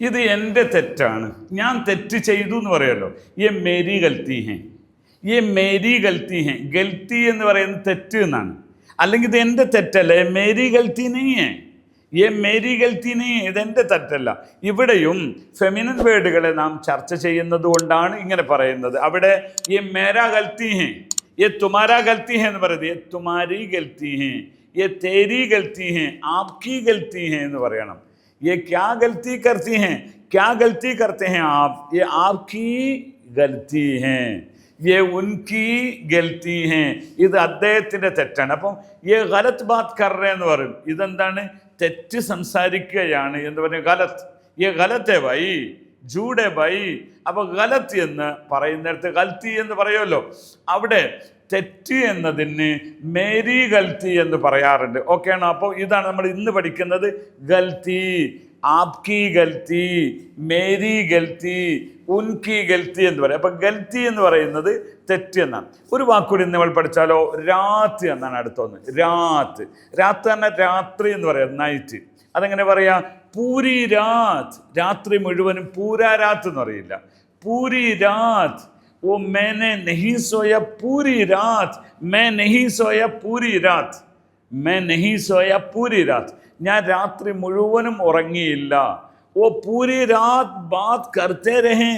ഇത് എൻ്റെ തെറ്റാണ്, ഞാൻ തെറ്റ് ചെയ്തു എന്ന് പറയുമല്ലോ. യെ മേരി ഗൽത്തി ഹെ, യെ മേരി ഗൽത്തി ഹെ. ഗൽത്തി എന്ന് പറയുന്നത് തെറ്റ് എന്നാണ്. അല്ലെങ്കിൽ ഇത് എൻ്റെ തെറ്റല്ല. മേരി ഗൽത്തി നെയ്യേ, യെ മേരി ഗൽത്തി നെയ്യേ, ഇതെൻ്റെ തെറ്റല്ല. ഇവിടെയും ഫെമിനൻ വേർഡുകളെ നാം ചർച്ച ചെയ്യുന്നത് കൊണ്ടാണ് ഇങ്ങനെ പറയുന്നത്. അവിടെ യെ മേരാ ഗൽത്തി ഹെ, യെ തുമാരാ ഗൽത്തി ഹെ എന്ന് പറയുന്നത്. യെ തുമാരി ഗൽത്തി ഹെ, യെ തേരി ഗൽത്തി ഹെ, ആപ്കി ഗൽത്തി ഹെ എന്ന് പറയണം. ये क्या गलती करती हैं, क्या गलती करते हैं आप, ये आपकी गलती है, ये उनकी गलती है. ഇത് അദ്ദേഹത്തിൻ്റെ തെറ്റാണ്. അപ്പം ये गलत बात कर रहे എന്ന് പറയും. ഇതെന്താണ്? തെറ്റ് സംസാരിക്കുകയാണ് എന്ന് പറഞ്ഞ ഗലത്ത്. ये गलत है भाई, झूठ है भाई. അപ്പോൾ ഗലത്ത് എന്ന് പറയുന്നിടത്ത് ഗൽത്തി എന്ന് പറയുമല്ലോ. അവിടെ തെറ്റ് എന്നതിന് മേരി ഗൽത്തി എന്ന് പറയാറുണ്ട്. ഓക്കെ ആണോ? അപ്പോൾ ഇതാണ് നമ്മൾ ഇന്ന് പഠിക്കുന്നത്. ഗൽത്തി, ആപ്കി ഗൽത്തി, മേരി ഗൽത്തി, ഉൻകി ഗൽത്തി എന്ന് പറയും. അപ്പം ഗൽത്തി എന്ന് പറയുന്നത് തെറ്റ് എന്നാണ്. ഒരു വാക്കുകൂടി നമ്മൾ പഠിച്ചാലോ? രാത്ത് എന്നാണ് അടുത്തൊന്ന്. രാത്ത്, രാത്ത് തന്നെ രാത്രി എന്ന് പറയാം, നൈറ്റ്. അതെങ്ങനെ പറയാം? പൂരി രാത്ത്, രാത്രി മുഴുവനും. പൂരാ രാത്ത് എന്ന് പറയില്ല, പൂരി രാത്ത്. वो मैंने नहीं सोया पूरी रात, मैं नहीं सोया पूरी रात, मैं नहीं सोया पूरी रात. ഞാൻ രാത്രി മുഴുവനും ഉറങ്ങിയില്ല. ഓ പൂരി രാത് ബാത് കർത്തേ രഹേ,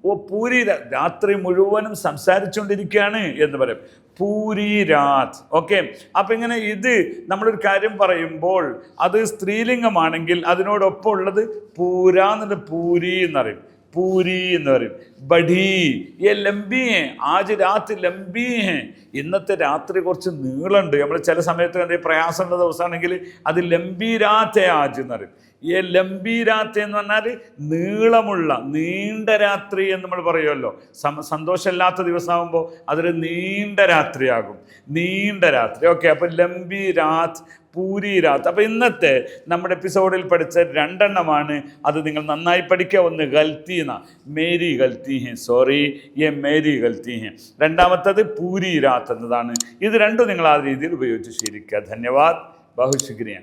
ഓ പൂരി രാത്രി മുഴുവനും സംസാരിച്ചുകൊണ്ടിരിക്കുകയാണ് എന്ന് പറയും. പൂരി രാത്. ഓക്കെ. അപ്പം ഇങ്ങനെ ഇത് നമ്മളൊരു കാര്യം പറയുമ്പോൾ അത് സ്ത്രീലിംഗമാണെങ്കിൽ അതിനോടൊപ്പം ഉള്ളത് പൂരാ എന്നുണ്ട്, പൂരി എന്നറിയും, പൂരി എന്ന് പറയും. ബഡി, യെ ലംബി ഹെ, ആജ് രാത്ത് ലംബി ഹെ, ഇന്നത്തെ രാത്രി കുറച്ച് നീളുണ്ട്. നമ്മൾ ചില സമയത്ത് എന്തെങ്കിലും പ്രയാസമുള്ള ദിവസമാണെങ്കിൽ അത് ലംബി രാത്തെ ആജ് എന്ന് പറയും. യെ ലംബി രാത്തെ എന്ന് പറഞ്ഞാൽ നീളമുള്ള, നീണ്ട രാത്രി എന്ന് നമ്മൾ പറയുമല്ലോ. സന്തോഷമില്ലാത്ത ദിവസമാകുമ്പോൾ അതൊരു നീണ്ട രാത്രിയാകും, നീണ്ട രാത്രി. ഓക്കെ. അപ്പം ലംബി രാത്ത്, പൂരി രാത്ത്. അപ്പം ഇന്നത്തെ നമ്മുടെ എപ്പിസോഡിൽ പഠിച്ച രണ്ടെണ്ണമാണ്. അത് നിങ്ങൾ നന്നായി പഠിക്കുക. ഒന്ന് ഗൽത്തി എന്നാ, മേരി ഗൽത്തി ഹെ, സോറി യെ മേരി ഗൽത്തി ഹെ. രണ്ടാമത്തത് പൂരി രാത്ത് എന്നതാണ്. ഇത് രണ്ടും നിങ്ങൾ ആ രീതിയിൽ ഉപയോഗിച്ച് ശീലിക്കുക. ധന്യവാദ്, ബഹു ശുക്രിയ.